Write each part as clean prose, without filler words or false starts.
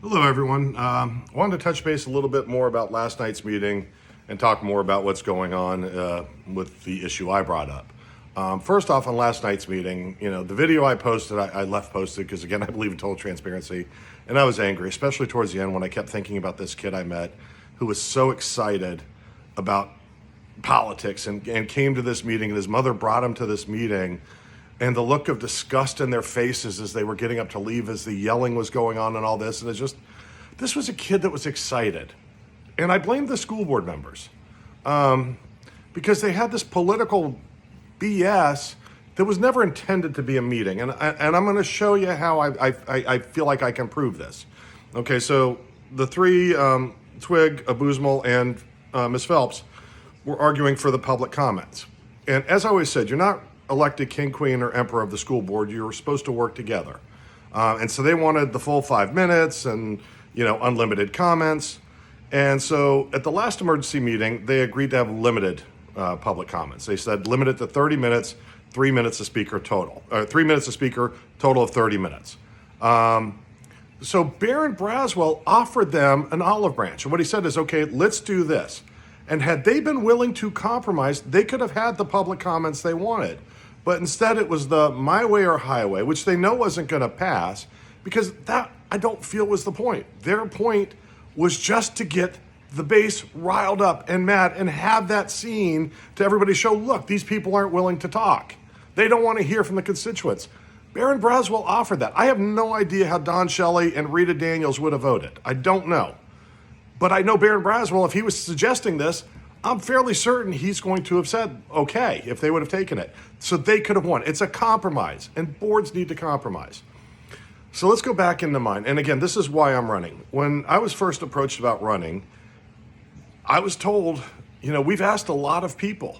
Hello, everyone. I wanted to touch base a little bit more about last night's meeting and talk more about what's going on with the issue I brought up. First off, on last night's meeting, the video I posted, I left posted because, again, I believe in total transparency, and I was angry, especially towards the end when I kept thinking about this kid I met who was so excited about politics and came to this meeting, and his mother brought him to this meeting. And the look of disgust in their faces as they were getting up to leave, as the yelling was going on and all this. And this was a kid that was excited. And I blame the school board members because they had this political BS that was never intended to be a meeting. And I'm going to show you how I feel like I can prove this. Okay, so the three, Twigg, Abuismail, and Mrs Phelps, were arguing for the public comments. And as I always said, you're not elected king, queen, or emperor of the school board. You were supposed to work together. And so they wanted the full 5 minutes and, unlimited comments. And so at the last emergency meeting, they agreed to have limited public comments. They said limit it to 30 minutes, 3 minutes a speaker total. 3 minutes a speaker, total of 30 minutes. So Baron Braswell offered them an olive branch. And what he said is, okay, let's do this. And had they been willing to compromise, they could have had the public comments they wanted. But instead it was the my way or highway, which they know wasn't going to pass, because that, I don't feel, was the point. Their point was just to get the base riled up and mad and have that scene to everybody show, look, these people aren't willing to talk. They don't want to hear from the constituents. Baron Braswell offered that. I have no idea how Don Shelley and Rita Daniels would have voted. I don't know. But I know Baron Braswell, if he was suggesting this, I'm fairly certain he's going to have said, okay, if they would have taken it. So they could have won. It's a compromise, and boards need to compromise. So let's go back into mine. And again, this is why I'm running. When I was first approached about running, I was told, we've asked a lot of people,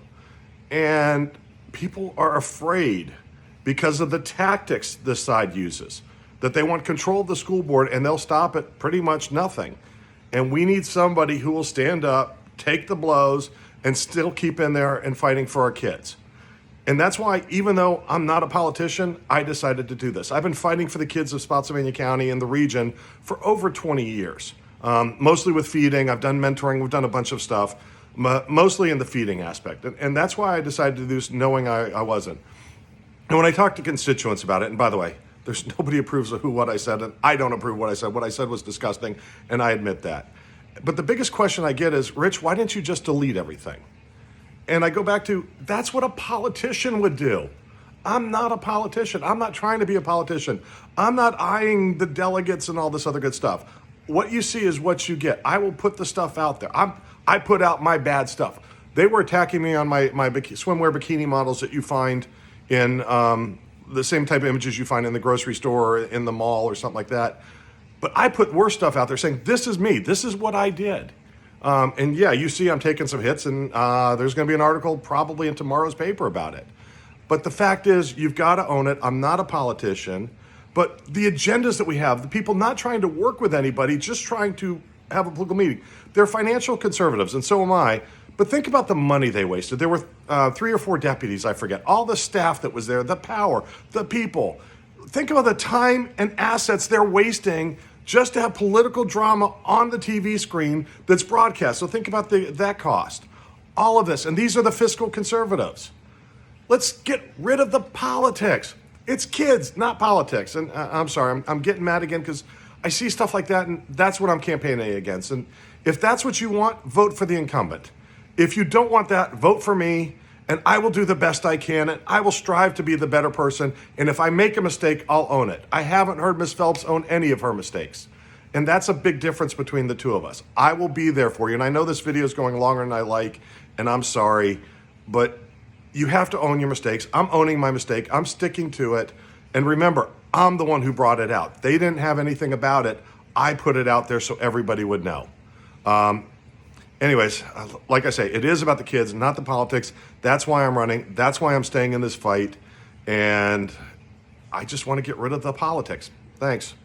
and people are afraid because of the tactics this side uses, that they want control of the school board, and they'll stop at pretty much nothing. And we need somebody who will stand up, take the blows, and still keep in there and fighting for our kids. And that's why, even though I'm not a politician, I decided to do this. I've been fighting for the kids of Spotsylvania County and the region for over 20 years, mostly with feeding. I've done mentoring. We've done a bunch of stuff, mostly in the feeding aspect. And that's why I decided to do this, knowing I wasn't. And when I talk to constituents about it, and by the way, there's nobody approves of what I said, and I don't approve what I said. What I said was disgusting, and I admit that. But the biggest question I get is, Rich, why didn't you just delete everything? And I go back to, that's what a politician would do. I'm not a politician. I'm not trying to be a politician. I'm not eyeing the delegates and all this other good stuff. What you see is what you get. I will put the stuff out there. I put out my bad stuff. They were attacking me on my swimwear bikini models that you find in the same type of images you find in the grocery store or in the mall or something like that. But I put worse stuff out there saying, this is me. This is what I did. And yeah, you see I'm taking some hits, and there's going to be an article probably in tomorrow's paper about it. But the fact is, you've got to own it. I'm not a politician. But the agendas that we have, the people not trying to work with anybody, just trying to have a political meeting, they're financial conservatives, and so am I. But think about the money they wasted. There were 3 or 4 deputies, I forget. All the staff that was there, the power, the people. Think about the time and assets they're wasting just to have political drama on the TV screen that's broadcast. So think about that cost. All of this. And these are the fiscal conservatives. Let's get rid of the politics. It's kids, not politics. And I'm sorry, I'm getting mad again because I see stuff like that, and that's what I'm campaigning against. And if that's what you want, vote for the incumbent. If you don't want that, vote for me, and I will do the best I can, and I will strive to be the better person. And if I make a mistake, I'll own it. I haven't heard Mrs Phelps own any of her mistakes. And that's a big difference between the two of us. I will be there for you. And I know this video is going longer than I like, and I'm sorry, but you have to own your mistakes. I'm owning my mistake. I'm sticking to it. And remember, I'm the one who brought it out. They didn't have anything about it. I put it out there so everybody would know. Anyways, like I say, it is about the kids, not the politics. That's why I'm running. That's why I'm staying in this fight. And I just want to get rid of the politics. Thanks.